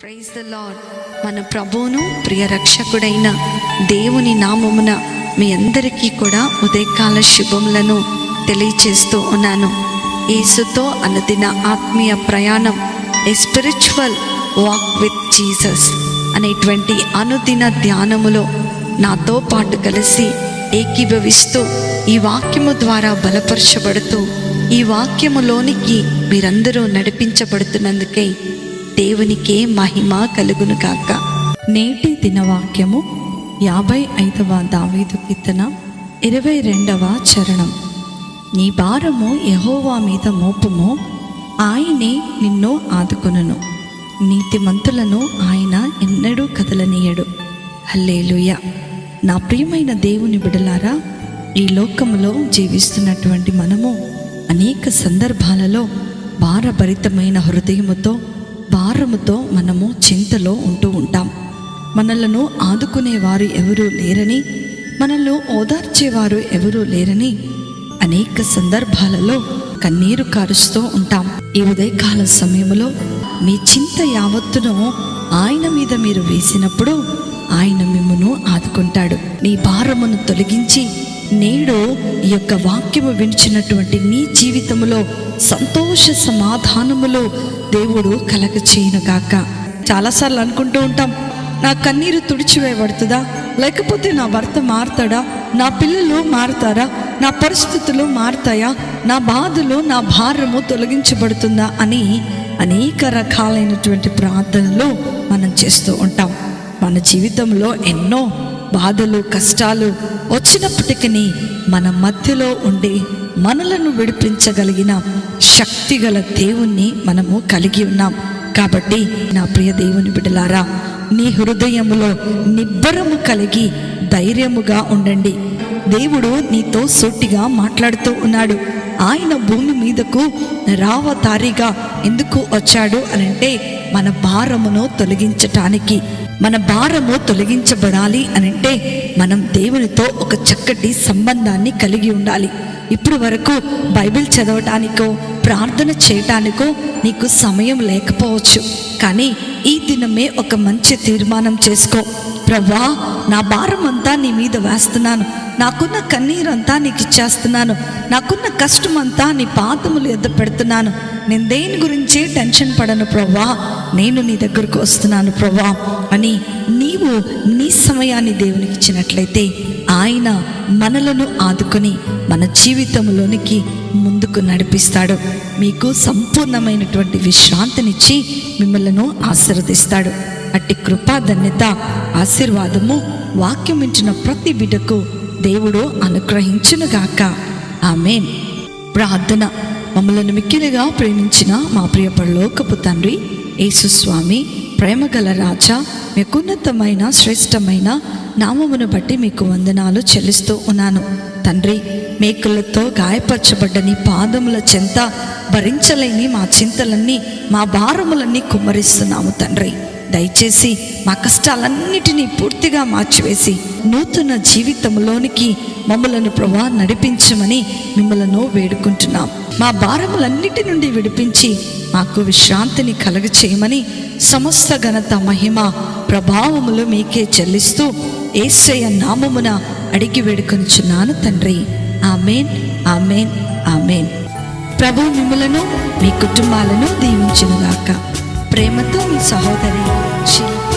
Praise the lord. మన ప్రభువును ప్రియ రక్షకుడైన దేవుని నామమున మీ అందరికీ కూడా ఉదయకాల శుభములను తెలియచేస్తూ ఉన్నాను. యేసుతో అనుదిన ఆత్మీయ ప్రయాణం, a spiritual walk with Jesus అనేటువంటి అనుదిన ధ్యానములో నాతో పాటు కలిసి ఏకీభవిస్తూ ఈ వాక్యము ద్వారా బలపరచబడుతూ ఈ వాక్యములోనికి మీరందరూ నడిపించబడుతున్నందుకే దేవునికే మహిమ కలుగును గాక. నేటి దినవాక్యము 55వ దావీదు కీర్తన 22వ చరణం. నీ భారము యెహోవా మీద మోపుము, ఆయనే నిన్ను ఆదుకొనును. నీతిమంతులను ఆయన ఎన్నడూ కదలనీయడు. హల్లెలూయా. నా ప్రియమైన దేవుని బిడ్డలారా, ఈ లోకములో జీవిస్తున్నటువంటి మనము అనేక సందర్భాలలో భారభరితమైన హృదయముతో భారముతో మనము చింతలో ఉంటూ ఉంటాం. మనలను ఆదుకునేవారు ఎవరూ లేరని, మనల్ని ఓదార్చేవారు ఎవరూ లేరని అనేక సందర్భాలలో కన్నీరు కారుస్తూ ఉంటాం. ఈ ఉదయకాల సమయంలో మీ చింత యావత్తును ఆయన మీద మీరు వేసినప్పుడు ఆయన మిమ్మును ఆదుకుంటాడు. నీ భారమును తొలగించి నేడు ఈ యొక్క వాక్యము వినిచినటువంటి నీ జీవితములో సంతోష సమాధానములో దేవుడు కలగ చేయనుగాక. చాలాసార్లు అనుకుంటూ ఉంటాం, నా కన్నీరు తుడిచివేయబడుతుందా, లేకపోతే నా భర్త మారుతాడా, నా పిల్లలు మారుతారా, నా పరిస్థితులు మారుతాయా, నా బాధలు నా భారము తొలగించబడుతుందా అని అనేక రకాలైనటువంటి ప్రార్థనలు మనం చేస్తూ ఉంటాం. మన జీవితంలో ఎన్నో బాధలు కష్టాలు వచ్చినప్పటికీ మన మధ్యలో ఉండి మనలను విడిపించగలిగిన శక్తిగల దేవుణ్ణి మనము కలిగి ఉన్నాం. కాబట్టి నా ప్రియ దేవుని బిడ్డలారా, నీ హృదయములో నిబ్బరము కలిగి ధైర్యముగా ఉండండి. దేవుడు నీతో సూటిగా మాట్లాడుతూ ఉన్నాడు. ఆయన భూమి మీదకు రావతారిగా ఎందుకు వచ్చాడు అనంటే మన భారమును తొలగించటానికి. మన భారము తొలగించబడాలి అనంటే మనం దేవునితో ఒక చక్కటి సంబంధాన్ని కలిగి ఉండాలి. ఇప్పుడు వరకు బైబిల్ చదవటానికో ప్రార్థన చేయటానికో నీకు సమయం లేకపోవచ్చు, కానీ ఈ దినమే ఒక మంచి తీర్మానం చేసుకో. ప్రభువా, నా భారం అంతా నీ మీద వేస్తున్నాను, నాకున్న కన్నీరంతా నీకు ఇచ్చేస్తున్నాను, నాకున్న కష్టమంతా నీ పాదములు ఎద్ద పెడుతున్నాను, నేను దేని గురించి టెన్షన్ పడను ప్రభువా, నేను నీ దగ్గరకు వస్తున్నాను ప్రభువా అని నీవు నీ సమయాన్ని దేవునికి ఇచ్చినట్లయితే ఆయన మనలను ఆదుకొని మన జీవితంలోనికి ముందుకు నడిపిస్తాడు. మీకు సంపూర్ణమైనటువంటి విశ్రాంతినిచ్చి మిమ్మల్ని ఆశీర్వదిస్తాడు. అట్టి కృపా ధన్యత ఆశీర్వాదము వాక్యం వింటున్న ప్రతి బిడ్డకు దేవుడు అనుగ్రహించునుగాక. ఆమేన్. ప్రార్థన. మమ్మలను మిక్కిలిగా ప్రేమించిన మా ప్రియ పరలోకపు తండ్రి యేసు స్వామి, ప్రేమగల రాజా, మీకున్నతమైన శ్రేష్టమైన నామమును బట్టి మీకు వందనాలు చెల్లిస్తూ ఉన్నాను తండ్రి. మేకులతో గాయపరచబడ్డ నీ పాదముల చెంత భరించలేని మా చింతలన్నీ మా భారములన్నీ కుమ్మరిస్తున్నాము తండ్రి. దయచేసి మా కష్టాలన్నిటినీ పూర్తిగా మార్చివేసి నూతన జీవితంలోనికి మమ్మలను ప్రభా నడిపించమని మిమ్మలను వేడుకుంటున్నాం. మా భారములన్నిటి నుండి విడిపించి మాకు విశ్రాంతిని కలగచేయమని సమస్త ఘనత మహిమ ప్రభావములు మీకే చెల్లిస్తూ యేసయ్య నామమున అడిగి వేడుకొనుచున్నాను తండ్రి. ఆమేన్, ఆమేన్, ఆమేన్. ప్రభు మిమ్మలను మీ కుటుంబాలను దీవించునుగాక. ప్రేమతో మీ సహోదరి శిల్ప.